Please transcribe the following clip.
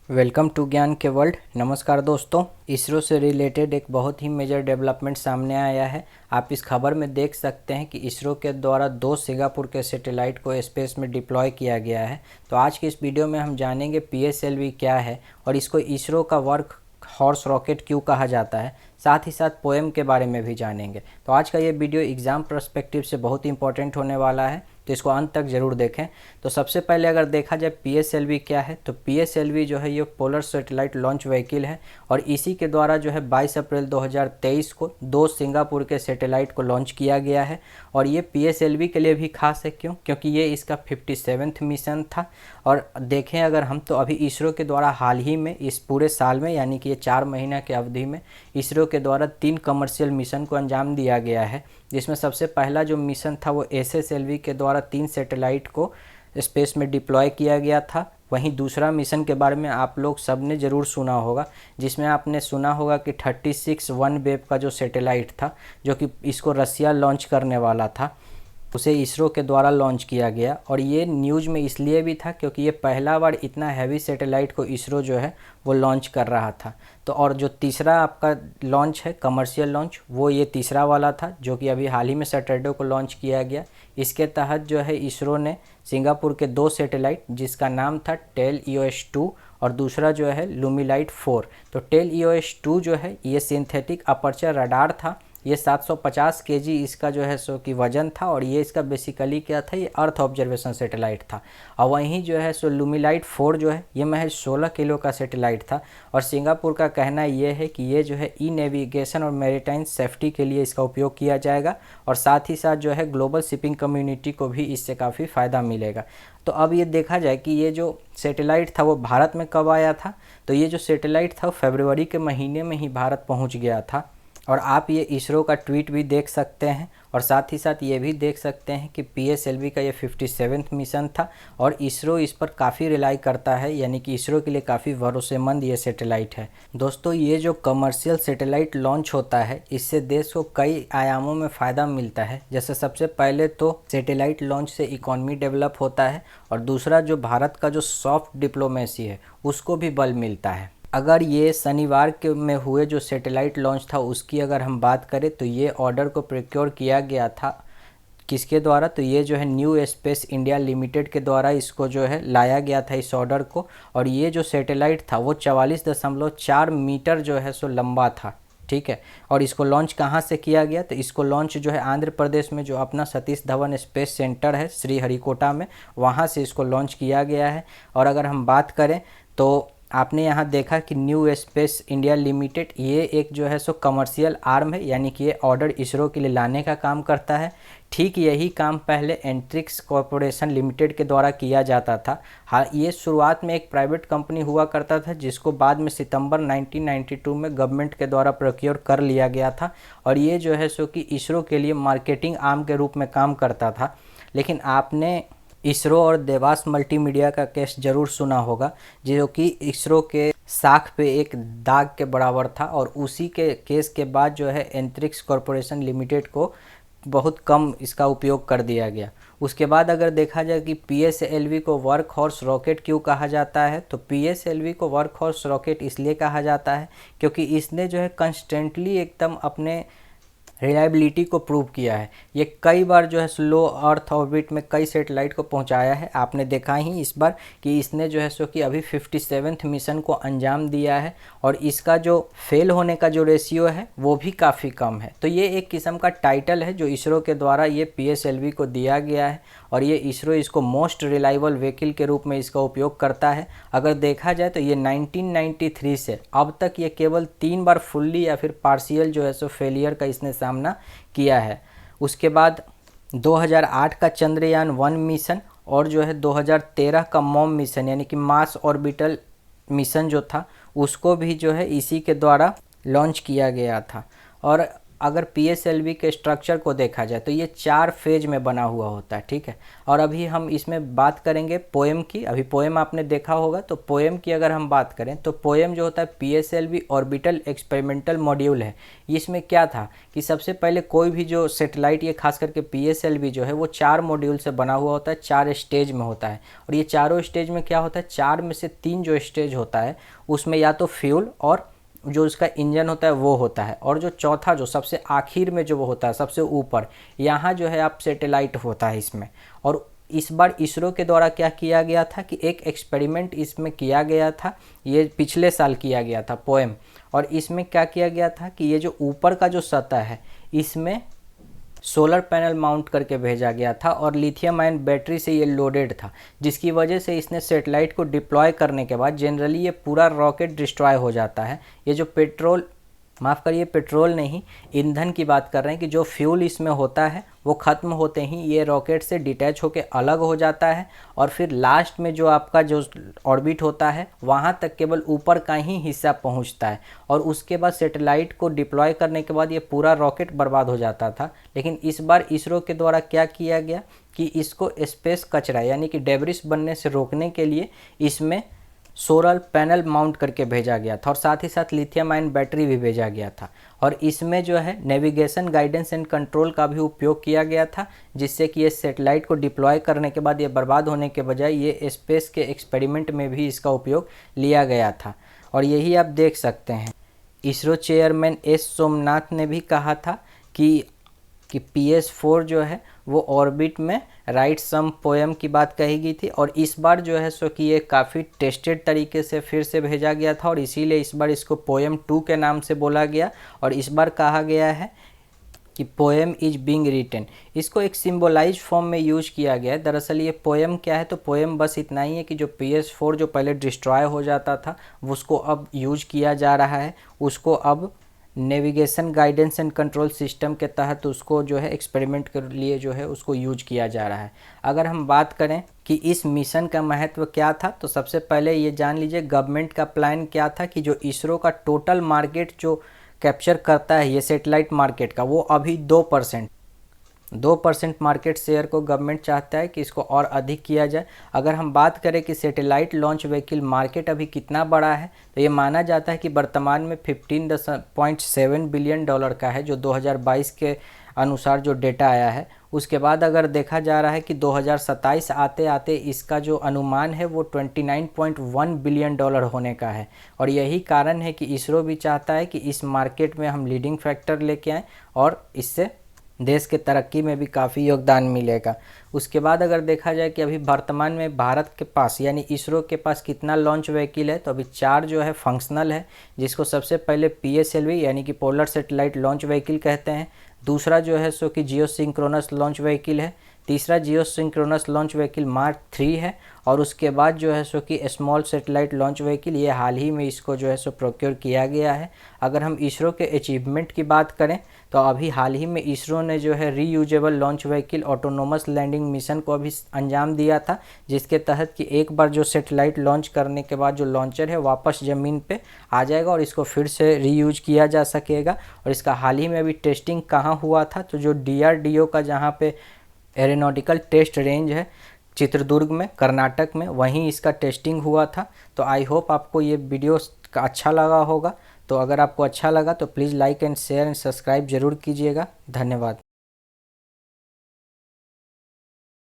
Welcome to ज्ञान के world. नमस्कार दोस्तों, इसरो से रिलेटेड एक बहुत ही मेजर डेवलपमेंट सामने आया है। आप इस खबर में देख सकते हैं कि इसरो के द्वारा 2 सिंगापुर के सैटेलाइट को स्पेस में डिप्लॉय किया गया है। तो आज की इस वीडियो में हम जानेंगे पीएसएलवी क्या है और इसको इसरो का वर्क हॉर्स रॉकेट क्यों कहा जाता है। साथ ही साथ पोएम के बारे में भी जानेंगे। तो आज का ये वीडियो एग्ज़ाम पर्सपेक्टिव से बहुत इंपॉर्टेंट होने वाला है, तो इसको अंत तक ज़रूर देखें। तो सबसे पहले अगर देखा जाए पीएसएलवी क्या है, तो पीएसएलवी जो है ये पोलर सैटेलाइट लॉन्च व्हीकल है और इसी के द्वारा जो है 22 अप्रैल 2023 को 2 सिंगापुर के सैटेलाइट को लॉन्च किया गया है। और ये पीएसएलवी के लिए भी खास है, क्योंकि ये इसका 57वां मिशन था। और देखें अगर हम, तो अभी इसरो के द्वारा हाल ही में इस पूरे साल में, यानी कि ये 4 महीना की अवधि में इसरो के द्वारा 3 कमर्शियल मिशन को अंजाम दिया गया है, जिसमें सबसे पहला जो मिशन था वो एसएसएलवी के द्वारा 3 सैटेलाइट को स्पेस में डिप्लॉय किया गया था। वहीं दूसरा मिशन के बारे में आप लोग सब ने ज़रूर सुना होगा, जिसमें आपने सुना होगा कि 36 वन वेव का जो सैटेलाइट था, जो कि इसको रसिया लॉन्च करने वाला था, उसे इसरो के द्वारा लॉन्च किया गया। और ये न्यूज़ में इसलिए भी था क्योंकि ये पहला बार इतना हैवी सैटेलाइट को इसरो जो है वो लॉन्च कर रहा था। तो और जो तीसरा आपका लॉन्च है कमर्शियल लॉन्च, वो ये तीसरा वाला था, जो कि अभी हाल ही में सैटरडे को लॉन्च किया गया। इसके तहत जो है इसरो ने सिंगापुर के 2 सैटेलाइट, जिसका नाम था टेल EOS-2 और दूसरा जो है लुमिलाइट 4। तो टेल EOS-2 जो है ये सिंथेटिक अपर्चर रडार था। ये 750 केजी इसका जो है सो कि वजन था और ये इसका बेसिकली क्या था, ये अर्थ ऑब्जर्वेशन सैटेलाइट था। और वहीं जो है सो लुमिलाइट 4 जो है ये महज 16 किलो का सैटेलाइट था। और सिंगापुर का कहना ये है कि ये जो है ई नेविगेशन और मैरीटाइम सेफ्टी के लिए इसका उपयोग किया जाएगा और साथ ही साथ जो है ग्लोबल शिपिंग कम्युनिटी को भी इससे काफ़ी फ़ायदा मिलेगा। तो अब ये देखा जाए कि ये जो सैटेलाइट था वो भारत में कब आया था, तो ये जो सैटेलाइट था फरवरी के महीने में ही भारत पहुँच गया था। और आप ये इसरो का ट्वीट भी देख सकते हैं और साथ ही साथ ये भी देख सकते हैं कि पीएसएलवी का ये 57वां मिशन था और इसरो इस पर काफ़ी रिलाई करता है, यानी कि इसरो के लिए काफ़ी भरोसेमंद ये सैटेलाइट है। दोस्तों, ये जो कमर्शियल सैटेलाइट लॉन्च होता है, इससे देश को कई आयामों में फ़ायदा मिलता है। जैसे सबसे पहले तो सैटेलाइट लॉन्च से इकॉनमी डेवलप होता है और दूसरा जो भारत का जो सॉफ्ट डिप्लोमेसी है उसको भी बल मिलता है। अगर ये शनिवार के में हुए जो सैटेलाइट लॉन्च था उसकी अगर हम बात करें, तो ये ऑर्डर को प्रोक्योर किया गया था किसके द्वारा, तो ये जो है न्यू स्पेस इंडिया लिमिटेड के द्वारा इसको जो है लाया गया था इस ऑर्डर को। और ये जो सैटेलाइट था वो 44.4 मीटर जो है सो लंबा था, ठीक है। और इसको लॉन्च कहाँ से किया गया, तो इसको लॉन्च जो है आंध्र प्रदेश में जो अपना सतीश धवन स्पेस सेंटर है श्रीहरिकोटा में, वहाँ से इसको लॉन्च किया गया है। और अगर हम बात करें तो आपने यहाँ देखा कि न्यू स्पेस इंडिया लिमिटेड ये एक जो है सो कमर्शियल आर्म है, यानी कि ये ऑर्डर इसरो के लिए लाने का काम करता है। ठीक यही काम पहले एंट्रिक्स कॉरपोरेशन लिमिटेड के द्वारा किया जाता था। हाँ, ये शुरुआत में एक प्राइवेट कंपनी हुआ करता था, जिसको बाद में सितंबर 1992 में गवर्नमेंट के द्वारा प्रोक्योर कर लिया गया था। और ये जो है सो कि इसरो के लिए मार्केटिंग आर्म के रूप में काम करता था। लेकिन आपने इसरो और देवास मल्टीमीडिया का केस जरूर सुना होगा, जो कि इसरो के साख पे एक दाग के बराबर था। और उसी के केस के बाद जो है एंट्रिक्स कॉरपोरेशन लिमिटेड को बहुत कम इसका उपयोग कर दिया गया। उसके बाद अगर देखा जाए कि पीएसएलवी को वर्क हॉर्स रॉकेट क्यों कहा जाता है, तो पीएसएलवी को वर्क हॉर्स रॉकेट इसलिए कहा जाता है क्योंकि इसने जो है कंस्टेंटली एकदम अपने रिलायबिलिटी को प्रूव किया है। ये कई बार जो है स्लो अर्थ ऑर्बिट में कई सैटेलाइट को पहुंचाया है। आपने देखा ही इस बार कि इसने जो है सो कि अभी 57वां मिशन को अंजाम दिया है और इसका जो फेल होने का जो रेशियो है वो भी काफ़ी कम है। तो ये एक किस्म का टाइटल है जो इसरो के द्वारा ये पीएसएलवी को दिया गया है और ये इसरो इसको मोस्ट रिलायबल व्हीकल के रूप में इसका उपयोग करता है। अगर देखा जाए तो ये 1993 से अब तक ये केवल 3 बार फुल्ली या फिर पार्शियल जो है सो फेलियर का इसने सामना किया है। उसके बाद 2008 का चंद्रयान 1 मिशन और जो है 2013 का मॉम मिशन, यानी कि मार्स ऑर्बिटल मिशन जो था, उसको भी जो है इसी के द्वारा लॉन्च किया गया था। और अगर PSLV के स्ट्रक्चर को देखा जाए तो ये 4 फेज में बना हुआ होता है, ठीक है। और अभी हम इसमें बात करेंगे पोएम की। अभी पोएम आपने देखा होगा, तो पोएम की अगर हम बात करें तो पोएम जो होता है PSLV ऑर्बिटल एक्सपेरिमेंटल मॉड्यूल है। इसमें क्या था कि सबसे पहले कोई भी जो सेटेलाइट, ये खास करके PSLV जो है वो 4 मॉड्यूल से बना हुआ होता है, 4 स्टेज में होता है। और ये चारों स्टेज में क्या होता है, 4 में से 3 जो स्टेज होता है उसमें या तो फ्यूल और जो उसका इंजन होता है वो होता है, और जो चौथा जो सबसे आखिर में जो वो होता है सबसे ऊपर, यहाँ जो है आप सेटेलाइट होता है इसमें। और इस बार इसरो के द्वारा क्या किया गया था कि एक एक्सपेरिमेंट इसमें किया गया था, ये पिछले साल किया गया था पोएम। और इसमें क्या किया गया था कि ये जो ऊपर का जो सतह है इसमें सोलर पैनल माउंट करके भेजा गया था और लिथियम आयन बैटरी से ये लोडेड था, जिसकी वजह से इसने सेटेलाइट को डिप्लॉय करने के बाद जनरली ये पूरा रॉकेट डिस्ट्रॉय हो जाता है। ये जो पेट्रोल नहीं, ईंधन की बात कर रहे हैं कि जो फ्यूल इसमें होता है वो ख़त्म होते ही ये रॉकेट से डिटैच होकर अलग हो जाता है, और फिर लास्ट में जो आपका जो ऑर्बिट होता है वहाँ तक केवल ऊपर का ही हिस्सा पहुँचता है। और उसके बाद सेटेलाइट को डिप्लॉय करने के बाद ये पूरा रॉकेट बर्बाद हो जाता था। लेकिन इस बार इसरो के द्वारा क्या किया गया कि इसको स्पेस कचरा यानी कि डेब्रिस बनने से रोकने के लिए इसमें सोलर पैनल माउंट करके भेजा गया था, और साथ ही साथ लिथियम आयन बैटरी भी भेजा गया था। और इसमें जो है नेविगेशन, गाइडेंस एंड कंट्रोल का भी उपयोग किया गया था, जिससे कि ये सेटेलाइट को डिप्लॉय करने के बाद ये बर्बाद होने के बजाय ये स्पेस के एक्सपेरिमेंट में भी इसका उपयोग लिया गया था। और यही आप देख सकते हैं, इसरो चेयरमैन एस सोमनाथ ने भी कहा था कि PS4 जो है वो ऑर्बिट में राइट सम पोएम की बात कही गई थी। और इस बार जो है सो कि ये काफ़ी टेस्टेड तरीके से फिर से भेजा गया था, और इसीलिए इस बार इसको पोएम 2 के नाम से बोला गया। और इस बार कहा गया है कि पोएम इज बीइंग रिटन, इसको एक सिंबलाइज फॉर्म में यूज किया गया है। दरअसल ये पोएम क्या है, तो पोएम बस इतना ही है कि जो PS4 जो पहले डिस्ट्रॉय हो जाता था उसको अब यूज किया जा रहा है, उसको अब navigation, guidance and control system के तहत उसको जो है एक्सपेरिमेंट के लिए जो है उसको यूज किया जा रहा है। अगर हम बात करें कि इस मिशन का महत्व क्या था, तो सबसे पहले ये जान लीजिए गवर्नमेंट का प्लान क्या था कि जो इसरो का टोटल मार्केट जो कैप्चर करता है ये सेटेलाइट मार्केट का, वो अभी 2% मार्केट शेयर को गवर्नमेंट चाहता है कि इसको और अधिक किया जाए। अगर हम बात करें कि सैटेलाइट लॉन्च व्हीकल मार्केट अभी कितना बड़ा है, तो ये माना जाता है कि वर्तमान में $15.7 बिलियन का है, जो 2022 के अनुसार जो डेटा आया है। उसके बाद अगर देखा जा रहा है कि 2027 आते आते इसका जो अनुमान है वो $29.1 बिलियन होने का है। और यही कारण है कि इसरो भी चाहता है कि इस मार्केट में हम लीडिंग फैक्टर लेके आएँ और इससे देश के तरक्की में भी काफ़ी योगदान मिलेगा। उसके बाद अगर देखा जाए कि अभी वर्तमान में भारत के पास यानी इसरो के पास कितना लॉन्च व्हीकल है, तो अभी 4 जो है फंक्शनल है, जिसको सबसे पहले PSLV यानी कि पोलर सैटेलाइट लॉन्च व्हीकल कहते हैं। दूसरा जो है सो कि जियो सिंक्रोनस लॉन्च व्हीकल है। तीसरा जियो सिंक्रोनस लॉन्च व्हीकल मार्क 3 है। और उसके बाद जो है सो कि स्मॉल सैटेलाइट लॉन्च व्हीकल, ये हाल ही में इसको जो है सो प्रोक्योर किया गया है। अगर हम इसरो के अचीवमेंट की बात करें तो अभी हाल ही में इसरो ने जो है reusable launch vehicle autonomous landing mission को अभी अंजाम दिया था, जिसके तहत कि एक बार जो सैटेलाइट लॉन्च करने के बाद जो लॉन्चर है वापस ज़मीन पे आ जाएगा और इसको फिर से रीयूज किया जा सकेगा। और इसका हाल ही में अभी टेस्टिंग कहाँ हुआ था, तो जो DRDO का जहाँ पे एरोनॉटिकल टेस्ट रेंज है चित्रदुर्ग में, कर्नाटक में, वहीं इसका टेस्टिंग हुआ था। तो आई होप आपको ये वीडियो अच्छा लगा होगा। तो अगर आपको अच्छा लगा तो please like and share and subscribe ज़रूर कीजिएगा। धन्यवाद।